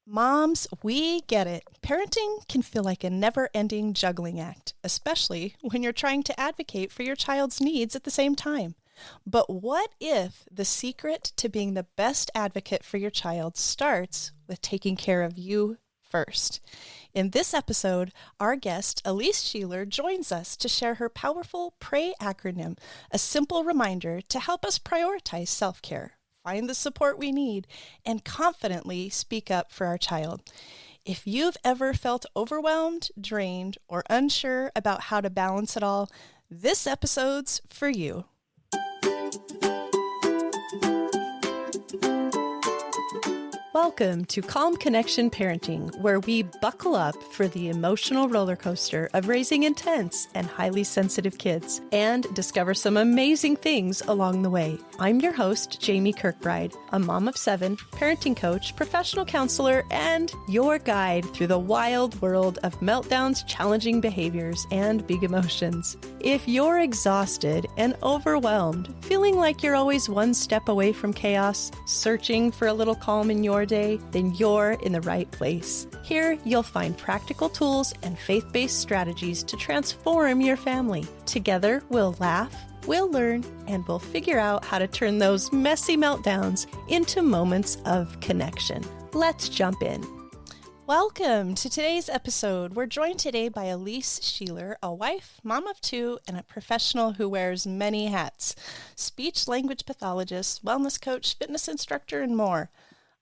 Moms, we get it. Parenting can feel like a never-ending juggling act, especially when you're trying to advocate for your child's needs at the same time. But what if the secret to being the best advocate for your child starts with taking care of you first? In this episode, our guest, Elyse Scheeler, joins us to share her powerful PRAY acronym, a simple reminder to help us prioritize self-care, find the support we need, and confidently speak up for our child. If you've ever felt overwhelmed, drained, or unsure about how to balance it all, this episode's for you. Welcome to Calm Connection Parenting, where we buckle up for the emotional roller coaster of raising intense and highly sensitive kids and discover some amazing things along the way. I'm your host, Jamie Kirkbride, a mom of 7, parenting coach, professional counselor, and your guide through the wild world of meltdowns, challenging behaviors, and big emotions. If you're exhausted and overwhelmed, feeling like you're always one step away from chaos, searching for a little calm in your day, then you're in the right place. Here, you'll find practical tools and faith-based strategies to transform your family. Together, we'll laugh, we'll learn, and we'll figure out how to turn those messy meltdowns into moments of connection. Let's jump in. Welcome to today's episode. We're joined today by Elyse Scheeler, a wife, mom of 2, and a professional who wears many hats: speech language pathologist, wellness coach, fitness instructor, and more.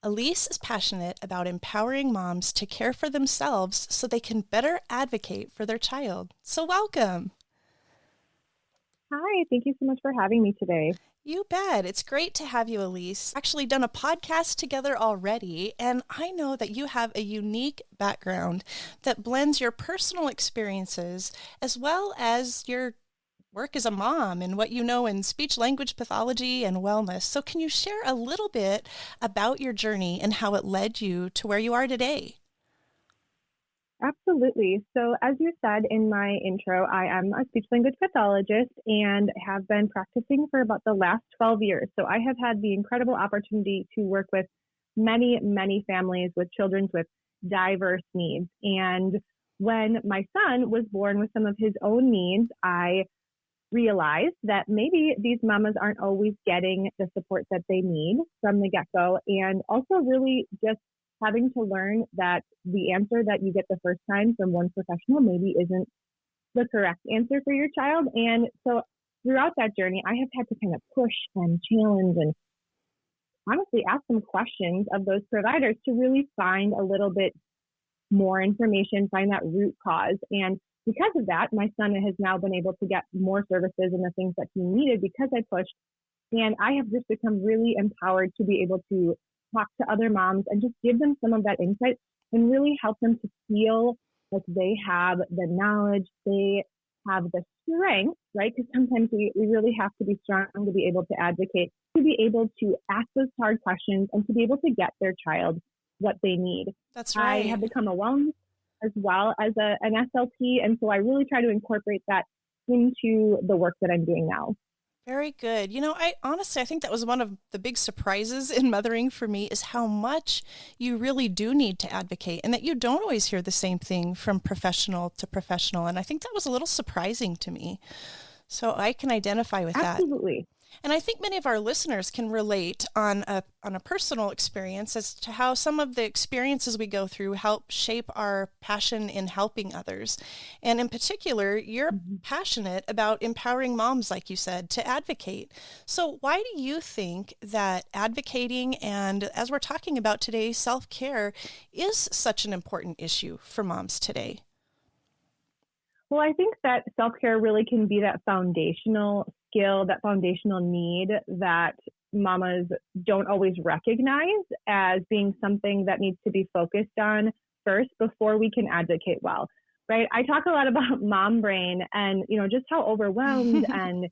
Elyse is passionate about empowering moms to care for themselves so they can better advocate for their child. So welcome. Hi, thank you so much for having me today. You bet. It's great to have you, Elyse. Actually done a podcast together already, and I know that you have a unique background that blends your personal experiences as well as your work as a mom and what you know in speech language pathology and wellness. So can you share a little bit about your journey and how it led you to where you are today? Absolutely. So as you said in my intro, I am a speech language pathologist and have been practicing for about the last 12 years. So I have had the incredible opportunity to work with many, many families with children with diverse needs. And when my son was born with some of his own needs, I realized that maybe these mamas aren't always getting the support that they need from the get-go, and also really just having to learn that the answer that you get the first time from one professional maybe isn't the correct answer for your child. And so throughout that journey, I have had to kind of push and challenge and honestly ask some questions of those providers to really find a little bit more information, find that root cause. And because of that, my son has now been able to get more services and the things that he needed because I pushed. And I have just become really empowered to be able to talk to other moms and just give them some of that insight and really help them to feel like they have the knowledge, they have the strength, right? Because sometimes we really have to be strong to be able to advocate, to be able to ask those hard questions and to be able to get their child what they need. That's right. I have become a wellness as well as an SLP. And so I really try to incorporate that into the work that I'm doing now. Very good. You know, I think that was one of the big surprises in mothering for me is how much you really do need to advocate and that you don't always hear the same thing from professional to professional. And I think that was a little surprising to me. So I can identify with that. Absolutely. And I think many of our listeners can relate on a personal experience as to how some of the experiences we go through help shape our passion in helping others. And in particular, you're passionate about empowering moms, like you said, to advocate. So why do you think that advocating and, as we're talking about today, self-care is such an important issue for moms today? Well, I think that self-care really can be that foundational skill, that foundational need that mamas don't always recognize as being something that needs to be focused on first before we can advocate well, right? I talk a lot about mom brain and, just how overwhelmed and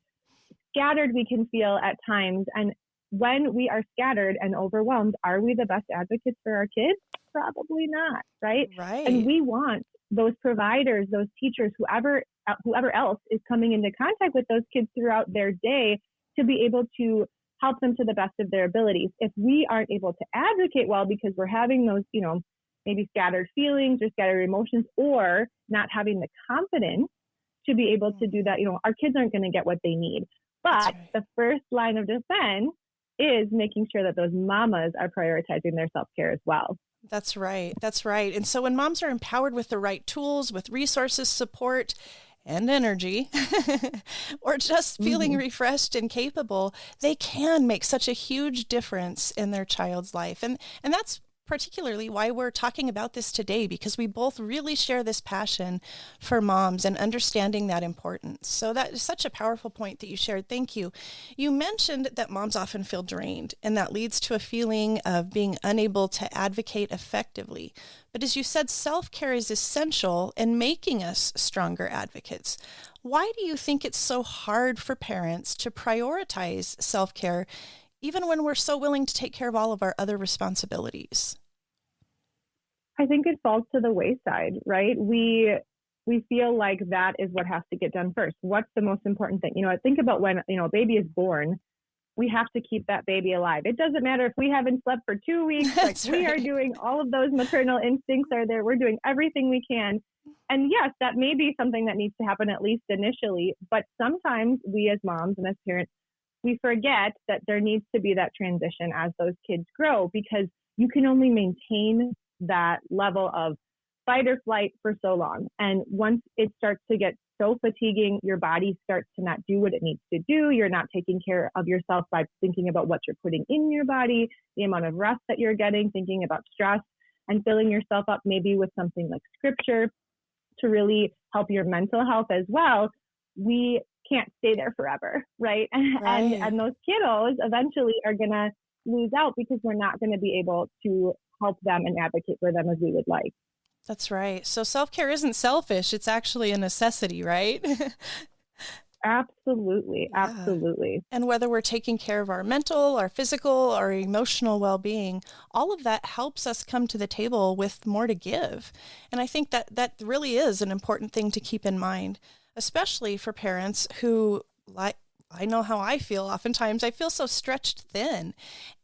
scattered we can feel at times. And when we are scattered and overwhelmed, are we the best advocates for our kids? Probably not, right? Right. And we want those providers, those teachers, whoever else is coming into contact with those kids throughout their day to be able to help them to the best of their abilities. If we aren't able to advocate well because we're having those, maybe scattered feelings or scattered emotions, or not having the confidence to be able to do that. Our kids aren't going to get what they need. But the first line of defense is making sure that those mamas are prioritizing their self-care as well. That's right. That's right. And so when moms are empowered with the right tools, with resources, support, and energy, or just feeling refreshed and capable, they can make such a huge difference in their child's life. And that's particularly why we're talking about this today, because we both really share this passion for moms and understanding that importance. So that is such a powerful point that you shared. Thank you. You mentioned that moms often feel drained, and that leads to a feeling of being unable to advocate effectively. But as you said, self-care is essential in making us stronger advocates. Why do you think it's so hard for parents to prioritize self-care even when we're so willing to take care of all of our other responsibilities? I think it falls to the wayside, right? We feel like that is what has to get done first. What's the most important thing? I think about when, a baby is born, we have to keep that baby alive. It doesn't matter if we haven't slept for 2 weeks. We are doing all of those maternal instincts are there. We're doing everything we can. And yes, that may be something that needs to happen at least initially. But sometimes we as moms and as parents, we forget that there needs to be that transition as those kids grow, because you can only maintain that level of fight or flight for so long. And once it starts to get so fatiguing, your body starts to not do what it needs to do. You're not taking care of yourself by thinking about what you're putting in your body, the amount of rest that you're getting, thinking about stress, and filling yourself up maybe with something like scripture to really help your mental health as well. We can't stay there forever, right? And those kiddos eventually are going to lose out because we're not going to be able to help them and advocate for them as we would like. That's right. So self-care isn't selfish. It's actually a necessity, right? Absolutely. Yeah. Absolutely. And whether we're taking care of our mental, our physical, our emotional well-being, all of that helps us come to the table with more to give. And I think that really is an important thing to keep in mind, especially for parents who, like, I know how I feel. Oftentimes I feel so stretched thin.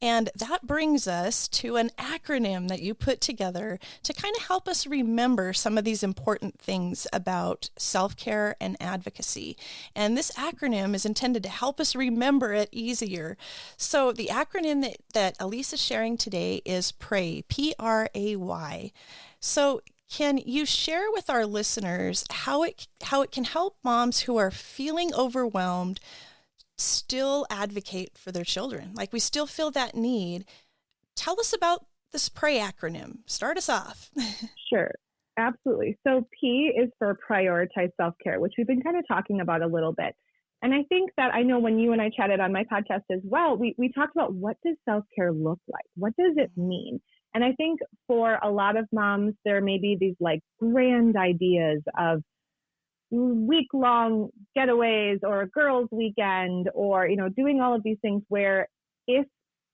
And that brings us to an acronym that you put together to kind of help us remember some of these important things about self-care and advocacy. And this acronym is intended to help us remember it easier. So the acronym that Elyse is sharing today is PRAY, P-R-A-Y. So can you share with our listeners how it can help moms who are feeling overwhelmed still advocate for their children? Like, we still feel that need. Tell us about this PRAY acronym. Start us off. Sure, absolutely. So P is for prioritize self-care, which we've been kind of talking about a little bit. And I think that I know when you and I chatted on my podcast as well, we talked about what does self-care look like? What does it mean? And I think for a lot of moms, there may be these like grand ideas of week-long getaways or a girls' weekend or, doing all of these things where if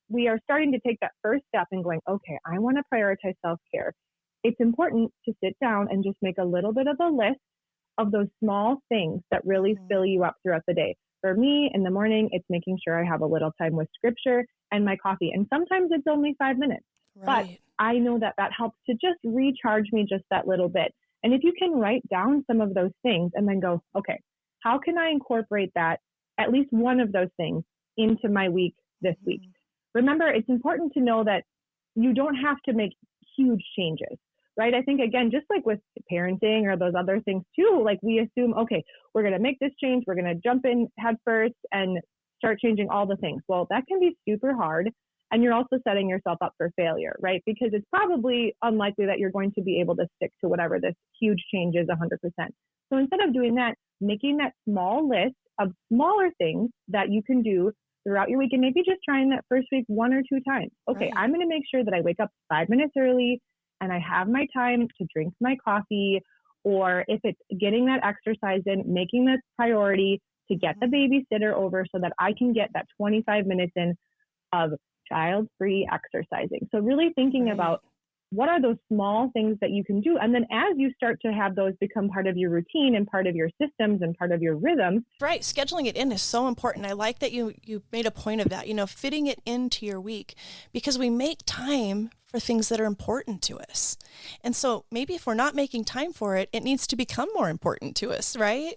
we are starting to take that first step and going, okay, I want to prioritize self-care, it's important to sit down and just make a little bit of a list of those small things that really fill you up throughout the day. For me, in the morning, it's making sure I have a little time with scripture and my coffee. And sometimes it's only 5 minutes, but I know that helps to just recharge me just that little bit. And if you can write down some of those things and then go, okay, how can I incorporate that, at least one of those things, into my week this week? Remember, it's important to know that you don't have to make huge changes, right? I think, again, just like with parenting or those other things too, like we assume, okay, we're going to make this change. We're going to jump in head first and start changing all the things. Well, that can be super hard. And you're also setting yourself up for failure, right? Because it's probably unlikely that you're going to be able to stick to whatever this huge change is 100%. So instead of doing that, making that small list of smaller things that you can do throughout your week, and maybe just trying that first week 1 or 2 times. Okay, I'm going to make sure that I wake up 5 minutes early and I have my time to drink my coffee, or if it's getting that exercise in, making that priority to get the babysitter over so that I can get that 25 minutes in of child-free exercising. So really thinking about what are those small things that you can do? And then as you start to have those become part of your routine and part of your systems and part of your rhythms. Right. Scheduling it in is so important. I like that you made a point of that, fitting it into your week, because we make time for things that are important to us. And so maybe if we're not making time for it, it needs to become more important to us, right?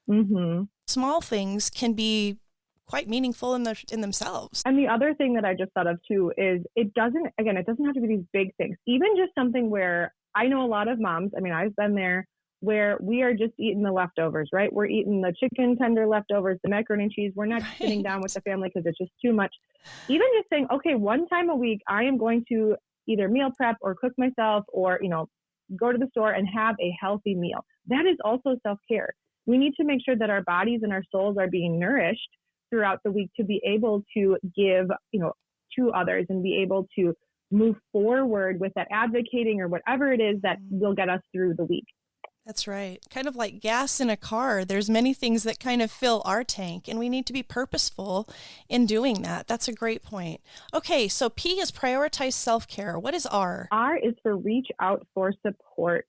Mm-hmm. Small things can be quite meaningful in themselves. And the other thing that I just thought of too is it doesn't have to be these big things. Even just something where I know a lot of moms, I've been there, where we are just eating the leftovers, right? We're eating the chicken tender leftovers, the macaroni and cheese. We're not sitting down with the family because it's just too much. Even just saying, okay, one time a week, I am going to either meal prep or cook myself or, go to the store and have a healthy meal. That is also self-care. We need to make sure that our bodies and our souls are being nourished throughout the week to be able to give, to others and be able to move forward with that advocating or whatever it is that will get us through the week. That's right. Kind of like gas in a car. There's many things that kind of fill our tank, and we need to be purposeful in doing that. That's a great point. Okay, so P is prioritize self-care. What is R? R is for reach out for support.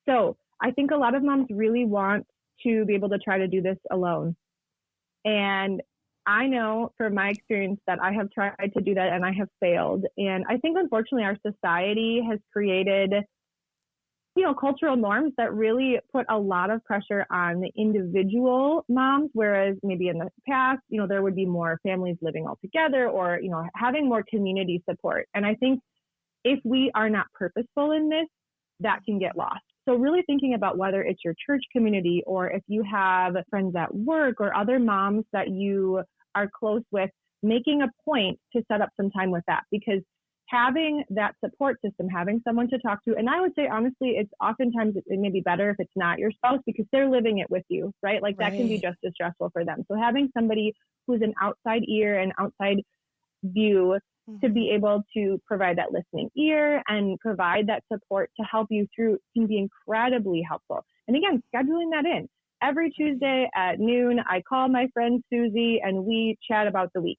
So I think a lot of moms really want to be able to try to do this alone. And I know from my experience that I have tried to do that and I have failed. And I think, unfortunately, our society has created, cultural norms that really put a lot of pressure on the individual moms, whereas maybe in the past, there would be more families living all together or, having more community support. And I think if we are not purposeful in this, that can get lost. So really thinking about whether it's your church community or if you have friends at work or other moms that you are close with, making a point to set up some time with that, because having that support system, having someone to talk to, and I would say, honestly, it's oftentimes it may be better if it's not your spouse because they're living it with you, right? Like that can be just as stressful for them. So having somebody who's an outside ear and outside view to be able to provide that listening ear and provide that support to help you through can be incredibly helpful. And again, scheduling that in. Every Tuesday at noon, I call my friend Susie and we chat about the week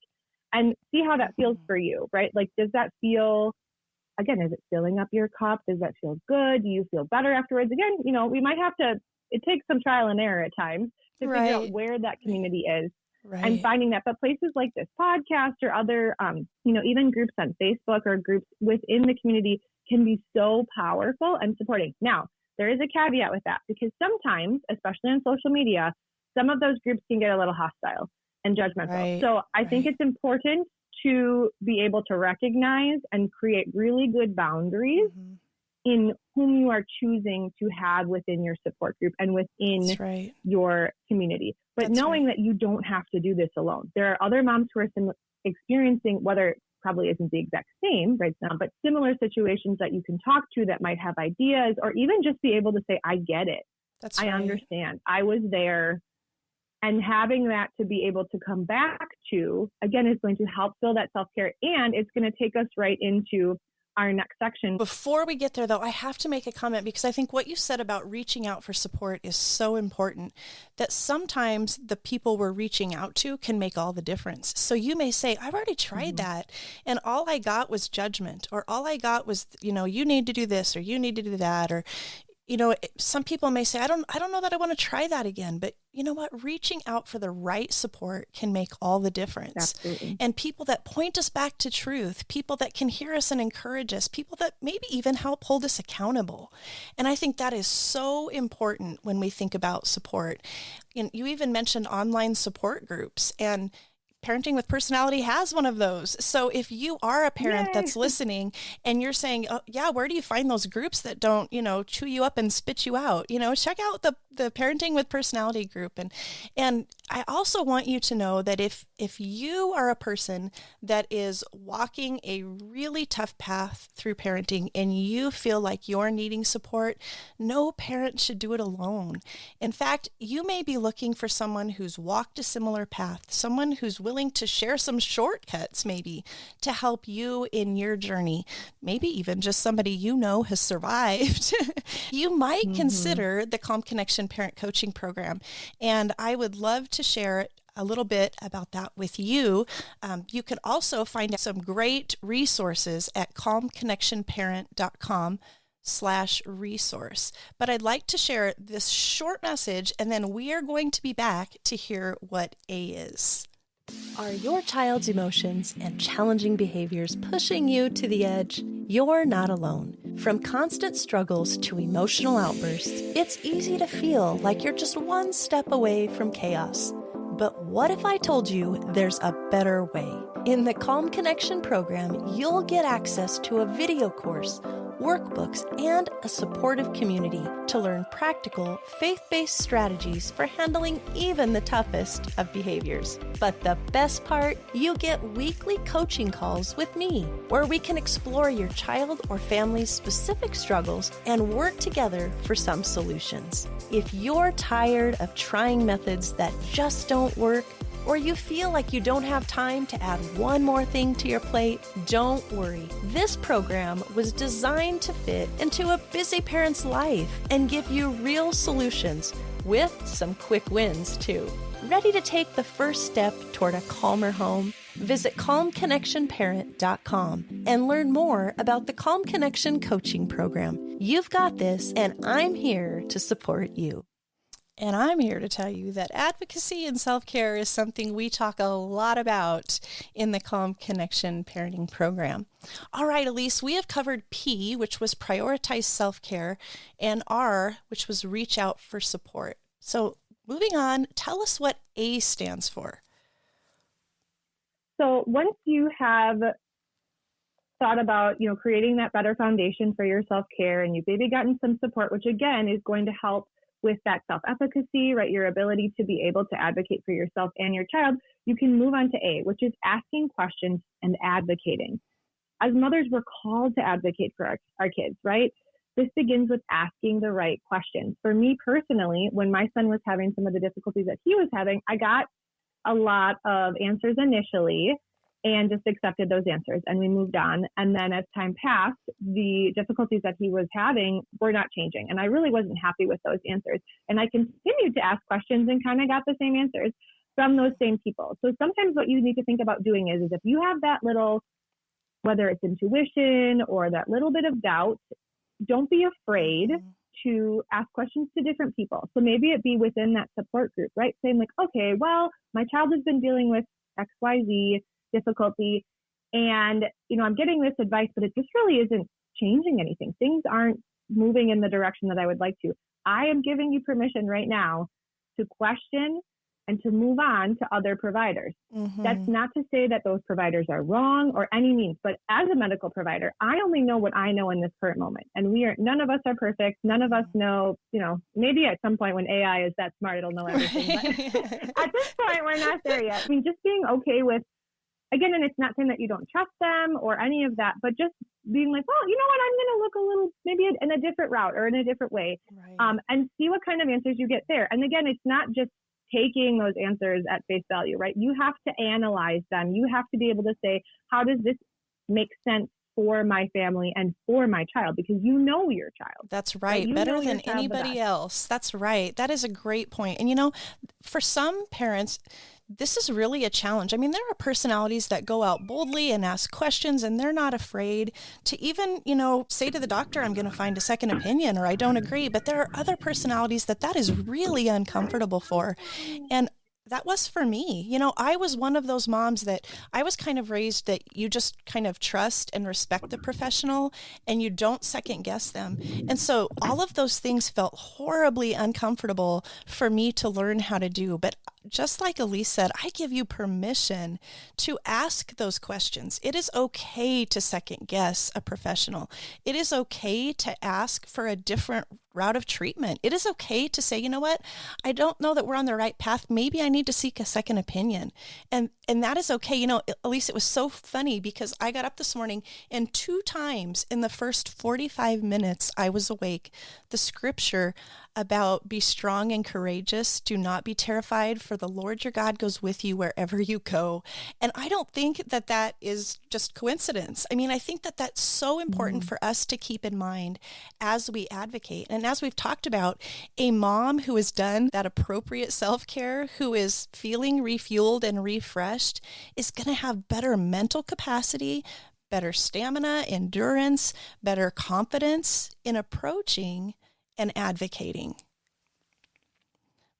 and see how that feels for you, right? Like, does that feel, again, is it filling up your cup? Does that feel good? Do you feel better afterwards? Again, we might have to, it takes some trial and error at times to figure out where that community is. Right. And finding that, but places like this podcast or other, even groups on Facebook or groups within the community can be so powerful and supporting. Now, there is a caveat with that because sometimes, especially on social media, some of those groups can get a little hostile and judgmental. Right. So I think it's important to be able to recognize and create really good boundaries in whom you are choosing to have within your support group and within your community. But knowing that you don't have to do this alone. There are other moms who are experiencing, whether it probably isn't the exact same right now, but similar situations that you can talk to that might have ideas or even just be able to say, I get it. I understand. I was there. And having that to be able to come back to, again, is going to help fill that self-care. And it's going to take us right into our next section. Before we get there, though, I have to make a comment because I think what you said about reaching out for support is so important that sometimes the people we're reaching out to can make all the difference. So you may say, I've already tried that, and all I got was judgment, or all I got was, you need to do this, or you need to do that, or some people may say, I don't know that I want to try that again, but you know what? Reaching out for the right support can make all the difference. Absolutely. And people that point us back to truth, people that can hear us and encourage us, people that maybe even help hold us accountable. And I think that is so important when we think about support. And you even mentioned online support groups, and Parenting with Personality has one of those. So if you are a parent that's listening and you're saying, oh, yeah, where do you find those groups that don't, chew you up and spit you out? Check out the Parenting with Personality group. And I also want you to know that if you are a person that is walking a really tough path through parenting and you feel like you're needing support, no parent should do it alone. In fact, you may be looking for someone who's walked a similar path, someone who's willing to share some shortcuts maybe to help you in your journey, maybe even just somebody has survived. You might consider the Calm Connection Parent Coaching Program. And I would love to share a little bit about that with you. You can also find some great resources at calmconnectionparent.com/resource. But I'd like to share this short message, and then we are going to be back to hear what A is. Are your child's emotions and challenging behaviors pushing you to the edge? You're not alone. From constant struggles to emotional outbursts, it's easy to feel like you're just one step away from chaos. But what if I told you there's a better way? In the Calm Connection program, you'll get access to a video course, workbooks, and a supportive community to learn practical, faith-based strategies for handling even the toughest of behaviors. But the best part, you get weekly coaching calls with me, where we can explore your child or family's specific struggles and work together for some solutions. If you're tired of trying methods that just don't work, or you feel like you don't have time to add one more thing to your plate, don't worry. This program was designed to fit into a busy parent's life and give you real solutions with some quick wins too. Ready to take the first step toward a calmer home? Visit calmconnectionparent.com and learn more about the Calm Connection coaching program. You've got this, and I'm here to support you. And I'm here to tell you that advocacy and self-care is something we talk a lot about in the Calm Connection parenting program. All right, Elyse, we have covered P, which was prioritize self-care, and R, which was reach out for support. So moving on, tell us what A stands for. So once you have thought about, creating that better foundation for your self-care, and you've maybe gotten some support, which again is going to help with that self-efficacy, right? Your ability to be able to advocate for yourself and your child, you can move on to A, which is asking questions and advocating. As mothers, we're called to advocate for our kids, right? This begins with asking the right questions. For me personally, when my son was having some of the difficulties that he was having, I got a lot of answers initially and just accepted those answers, and we moved on. And then as time passed, the difficulties that he was having were not changing, and I really wasn't happy with those answers. And I continued to ask questions and kind of got the same answers from those same people. So sometimes what you need to think about doing is if you have that little, whether it's intuition or that little bit of doubt, don't be afraid to ask questions to different people. So maybe it be within that support group, right? Saying like, okay, well, my child has been dealing with XYZ difficulty, and I'm getting this advice, but it just really isn't changing anything. Things aren't moving in the direction that I would like to. I am giving you permission right now to question and to move on to other providers. Mm-hmm. That's not to say that those providers are wrong or any means, but as a medical provider, I only know what I know in this current moment. And none of us are perfect. None of us know, maybe at some point when AI is that smart, it'll know everything. But at this point, we're not there yet. I mean, just being okay with, again, and it's not saying that you don't trust them or any of that, but just being like, well, you know what, I'm going to look a little, maybe in a different route or in a different way, right. And see what kind of answers you get there. And again, it's not just taking those answers at face value, right? You have to analyze them. You have to be able to say, how does this make sense for my family and for my child? Because you know your child. That's right. Better than anybody else. That's right. That is a great point. And for some parents, this is really a challenge. I mean, there are personalities that go out boldly and ask questions, and they're not afraid to even, say to the doctor, I'm going to find a second opinion, or I don't agree. But there are other personalities that is really uncomfortable for. And that was for me. I was one of those moms that I was kind of raised that you just kind of trust and respect the professional and you don't second guess them. And so all of those things felt horribly uncomfortable for me to learn how to do. But just like Elyse said, I give you permission to ask those questions. It is okay to second guess a professional. It is okay to ask for a different route of treatment. It is okay to say, you know what, I don't know that we're on the right path. Maybe I need to seek a second opinion. And that is okay. Elyse, it was so funny because I got up this morning and 2 times in the first 45 minutes I was awake, the scripture about be strong and courageous, do not be terrified, for the Lord your God goes with you wherever you go. And I don't think that that is just coincidence. I mean, I think that that's so important for us to keep in mind as we advocate. And as we've talked about, a mom who has done that appropriate self-care, who is feeling refueled and refreshed, is going to have better mental capacity, better stamina, endurance, better confidence in approaching and advocating.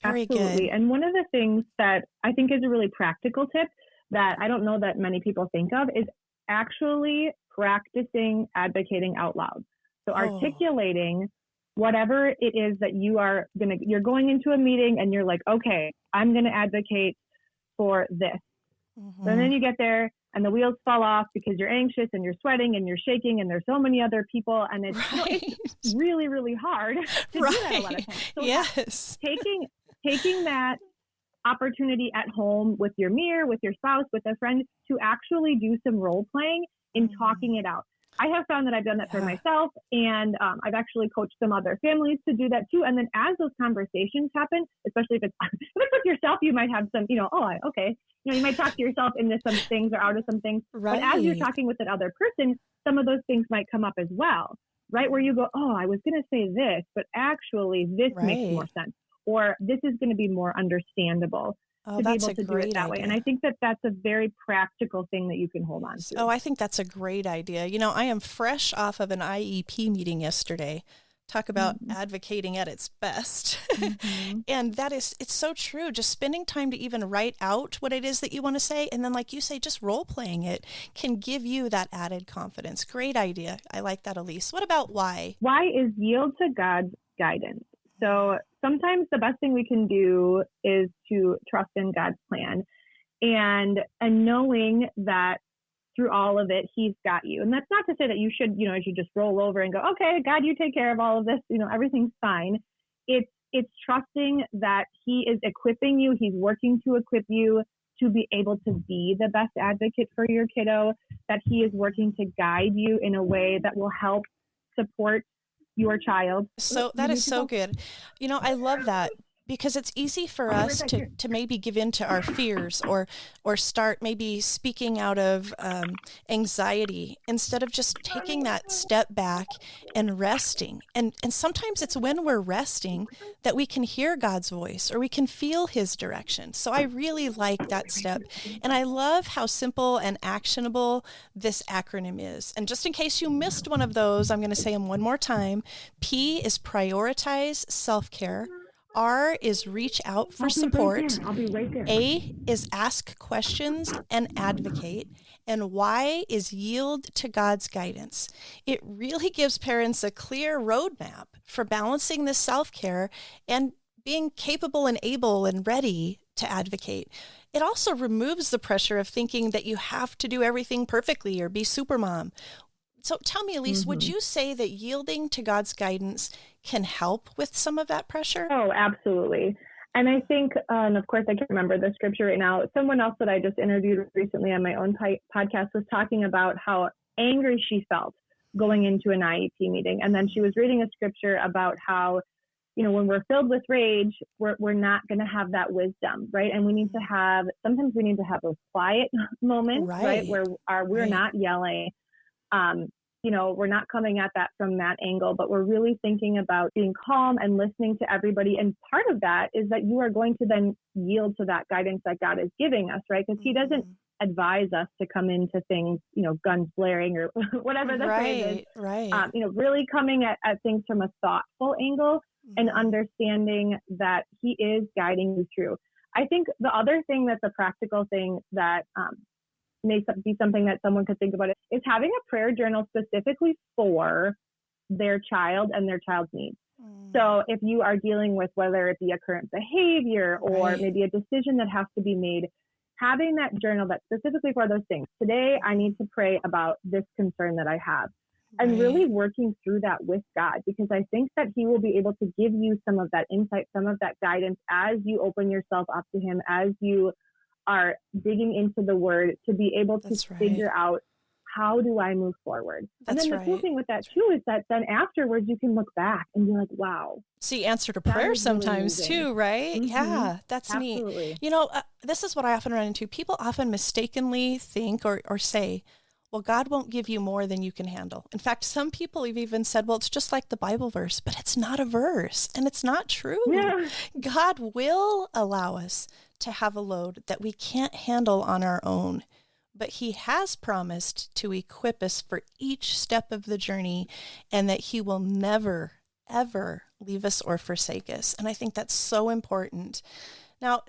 Very Absolutely. good. And one of the things that I think is a really practical tip that I don't know that many people think of is actually practicing advocating out loud. So articulating whatever it is that you're going into a meeting and you're like, okay, I'm going to advocate for this. And then you get there and the wheels fall off because you're anxious and you're sweating and you're shaking and there's so many other people and it's really, really hard to do that a lot of times. So yes. Taking that opportunity at home with your mirror, with your spouse, with a friend to actually do some role playing in talking it out. I have found that I've done that for myself, and I've actually coached some other families to do that too. And then as those conversations happen, especially if it's with yourself, you might have some, you might talk to yourself into some things or out of some things. Right. But as you're talking with that other person, some of those things might come up as well, right? Where you go, oh, I was going to say this, but actually this makes more sense. Or this is going to be more understandable to be able to do it that way. And I think that that's a very practical thing that you can hold on to. Oh, I think that's a great idea. I am fresh off of an IEP meeting yesterday. Talk about advocating at its best. And it's so true. Just spending time to even write out what it is that you want to say. And then, like you say, just role playing it can give you that added confidence. Great idea. I like that, Elyse. What about why? Why is yield to God's guidance. So sometimes the best thing we can do is to trust in God's plan and knowing that through all of it, he's got you. And that's not to say that you should just roll over and go, okay, God, you take care of all of this. Everything's fine. It's trusting that he is equipping you. He's working to equip you to be able to be the best advocate for your kiddo, that he is working to guide you in a way that will help support your child. So that is so good. I love that because it's easy for us to maybe give in to our fears or start maybe speaking out of anxiety instead of just taking that step back and resting. And sometimes it's when we're resting that we can hear God's voice or we can feel his direction. So I really like that step. And I love how simple and actionable this acronym is. And just in case you missed one of those, I'm going to say them one more time. P is prioritize self-care. R is reach out for support. I'll be right there. A is ask questions and advocate. And Y is yield to God's guidance. It really gives parents a clear roadmap for balancing this self-care and being capable and able and ready to advocate. It also removes the pressure of thinking that you have to do everything perfectly or be supermom. So tell me, Elyse, would you say that yielding to God's guidance can help with some of that pressure? Oh, absolutely. And I think, and of course, I can't remember the scripture right now. Someone else that I just interviewed recently on my own podcast was talking about how angry she felt going into an IEP meeting. And then she was reading a scripture about how, when we're filled with rage, we're not going to have that wisdom, right? And sometimes we need to have those quiet moments, right? Where we're not yelling. We're not coming at that from that angle, but we're really thinking about being calm and listening to everybody. And part of that is that you are going to then yield to that guidance that God is giving us, right? Because he doesn't advise us to come into things, guns blaring or whatever the phrase is. Right. Really coming at things from a thoughtful angle and understanding that he is guiding you through. I think the other thing that's a practical thing that may be something that someone could think about is having a prayer journal specifically for their child and their child's needs. So if you are dealing with whether it be a current behavior or maybe a decision that has to be made, having that journal that's specifically for those things. Today, I need to pray about this concern that I have. And really working through that with God, because I think that he will be able to give you some of that insight, some of that guidance as you open yourself up to him, as you are digging into the word to be able to figure out how do I move forward? That's and then the cool right. thing with that too is that then afterwards you can look back and be like, wow, See, answer to that prayer was really sometimes amazing. too, right? Mm-hmm. Yeah, that's neat. Absolutely. This is what I often run into. People often mistakenly think or say, well, God won't give you more than you can handle. In fact, some people have even said, well, it's just like the Bible verse, but it's not a verse and it's not true. Yeah. God will allow us to have a load that we can't handle on our own. But he has promised to equip us for each step of the journey and that he will never, ever leave us or forsake us. And I think that's so important. Now,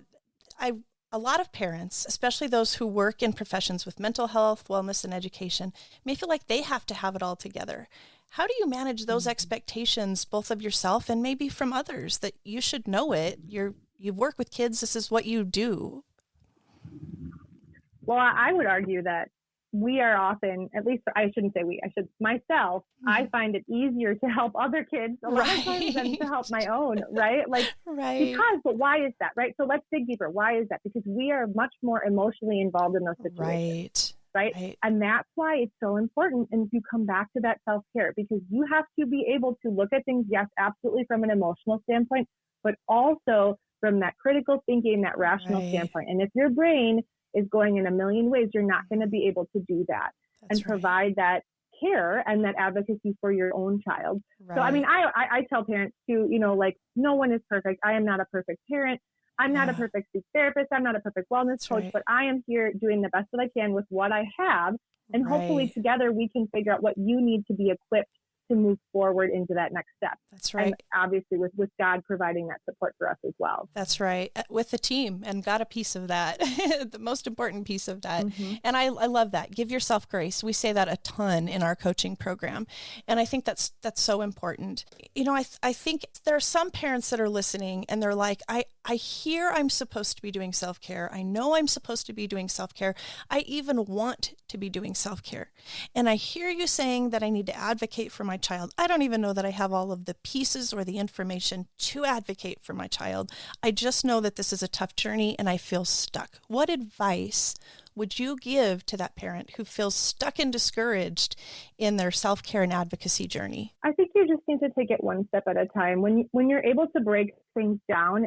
a lot of parents, especially those who work in professions with mental health, wellness, and education, may feel like they have to have it all together. How do you manage those expectations, both of yourself and maybe from others, that you should know it? You work with kids. This is what you do. Well, I would argue that we are often, at least I shouldn't say we, I should myself, I find it easier to help other kids a lot of times than to help my own, right? Right. But why is that, right? So let's dig deeper. Why is that? Because we are much more emotionally involved in those situations. Right. And that's why it's so important. And you come back to that self-care, because you have to be able to look at things, yes, absolutely from an emotional standpoint, but also from that critical thinking, that rational standpoint. And if your brain is going in a million ways, you're not going to be able to do that and provide that care and that advocacy for your own child. So, I mean, I tell parents too, no one is perfect. I am not a perfect parent. I'm not a perfect speech therapist. I'm not a perfect wellness coach, but I am here doing the best that I can with what I have. And hopefully together we can figure out what you need to be equipped to move forward into that next step. That's right. And obviously with God providing that support for us as well. That's right. With the team, and got a piece of that, the most important piece of that. Mm-hmm. And I love that. Give yourself grace. We say that a ton in our coaching program. And I think that's so important. I think there are some parents that are listening and they're like, I hear I'm supposed to be doing self-care. I know I'm supposed to be doing self-care. I even want to be doing self-care. And I hear you saying that I need to advocate for my child. I don't even know that I have all of the pieces or the information to advocate for my child. I just know that this is a tough journey and I feel stuck. What advice would you give to that parent who feels stuck and discouraged in their self-care and advocacy journey? I think you just need to take it one step at a time. When you're able to break things down,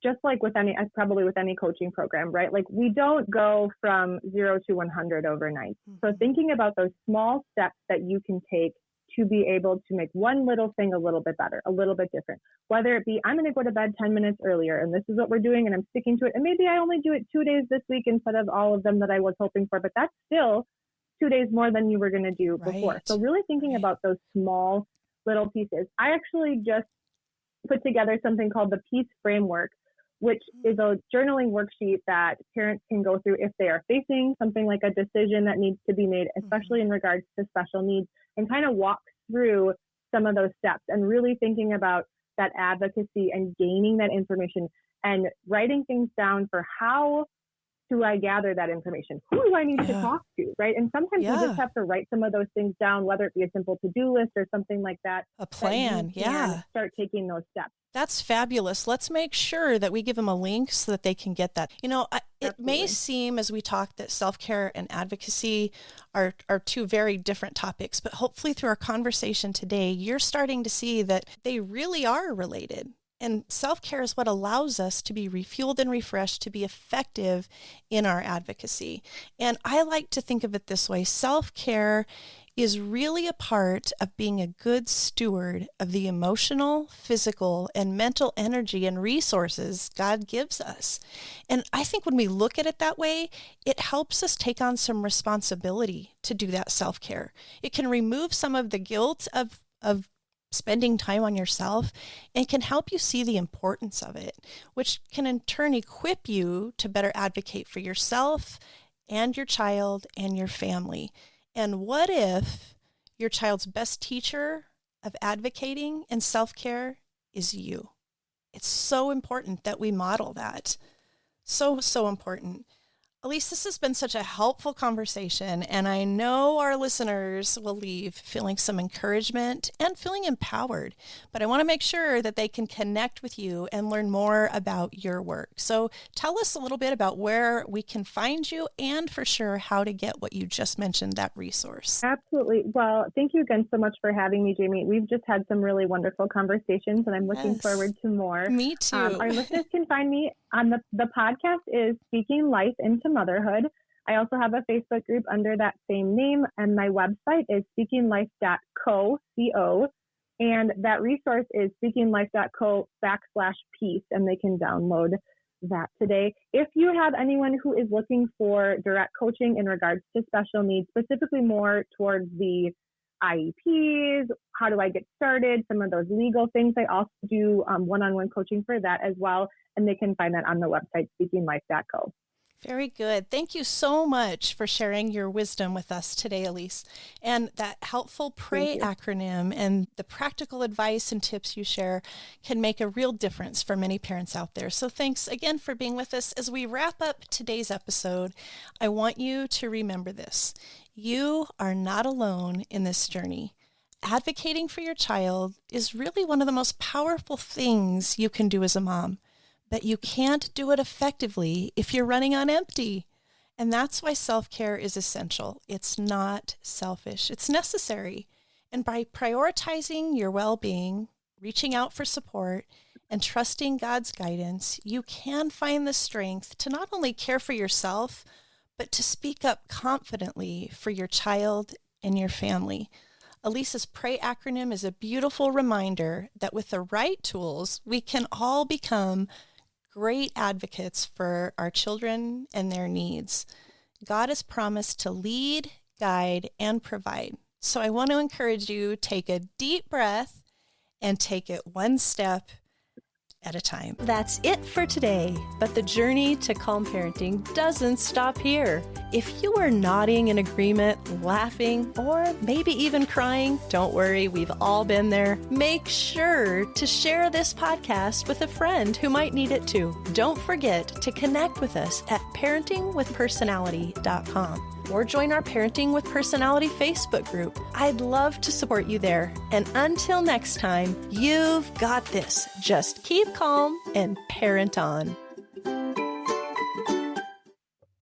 just like with any coaching program, right? Like we don't go from 0 to 100 overnight. Mm-hmm. So thinking about those small steps that you can take to be able to make one little thing a little bit better, a little bit different, whether it be, I'm going to go to bed 10 minutes earlier and this is what we're doing and I'm sticking to it. And maybe I only do it 2 days this week instead of all of them that I was hoping for, but that's still 2 days more than you were going to do before. So really thinking about those small little pieces. I actually just put together something called the Peace Framework, which is a journaling worksheet that parents can go through if they are facing something like a decision that needs to be made, especially in regards to special needs, and kind of walk through some of those steps and really thinking about that advocacy and gaining that information and writing things down for how do I gather that information? Who do I need to talk to, right? And sometimes you just have to write some of those things down, whether it be a simple to-do list or something like that. A plan, start taking those steps. That's fabulous. Let's make sure that we give them a link so that they can get that. It may seem as we talk that self-care and advocacy are two very different topics, but hopefully through our conversation today, you're starting to see that they really are related. And self-care is what allows us to be refueled and refreshed to be effective in our advocacy. And I like to think of it this way. Self-care is really a part of being a good steward of the emotional, physical, and mental energy and resources God gives us. And I think when we look at it that way, it helps us take on some responsibility to do that self-care. It can remove some of the guilt of spending time on yourself and can help you see the importance of it, which can in turn equip you to better advocate for yourself and your child and your family. And what if your child's best teacher of advocating and self-care is you? It's so important that we model that. So important. Elyse, this has been such a helpful conversation, and I know our listeners will leave feeling some encouragement and feeling empowered. But I want to make sure that they can connect with you and learn more about your work. So tell us a little bit about where we can find you and for sure how to get what you just mentioned, that resource. Absolutely. Well, thank you again so much for having me, Jamie. We've just had some really wonderful conversations, and I'm looking forward to more. Me too. Our listeners can find me on the podcast is Speaking Life into Motherhood. I also have a Facebook group under that same name, and my website is speakinglife.co, C-O, and that resource is speakinglife.co/peace, and they can download that today. If you have anyone who is looking for direct coaching in regards to special needs, specifically more towards the IEPs, how do I get started, some of those legal things, I also do one-on-one coaching for that as well, and they can find that on the website, speakinglife.co. Very good. Thank you so much for sharing your wisdom with us today, Elyse. And that helpful PRAY acronym and the practical advice and tips you share can make a real difference for many parents out there. So thanks again for being with us. As we wrap up today's episode, I want you to remember this. You are not alone in this journey. Advocating for your child is really one of the most powerful things you can do as a mom. But you can't do it effectively if you're running on empty. And that's why self-care is essential. It's not selfish. It's necessary. And by prioritizing your well-being, reaching out for support, and trusting God's guidance, you can find the strength to not only care for yourself, but to speak up confidently for your child and your family. Elyse's PRAY acronym is a beautiful reminder that with the right tools, we can all become great advocates for our children and their needs. God has promised to lead, guide, and provide. So I want to encourage you, take a deep breath and take it one step at a time. That's it for today, but the journey to calm parenting doesn't stop here. If you are nodding in agreement, laughing, or maybe even crying, don't worry, we've all been there. Make sure to share this podcast with a friend who might need it too. Don't forget to connect with us at parentingwithpersonality.com. or join our Parenting with Personality Facebook group. I'd love to support you there. And until next time, you've got this. Just keep calm and parent on.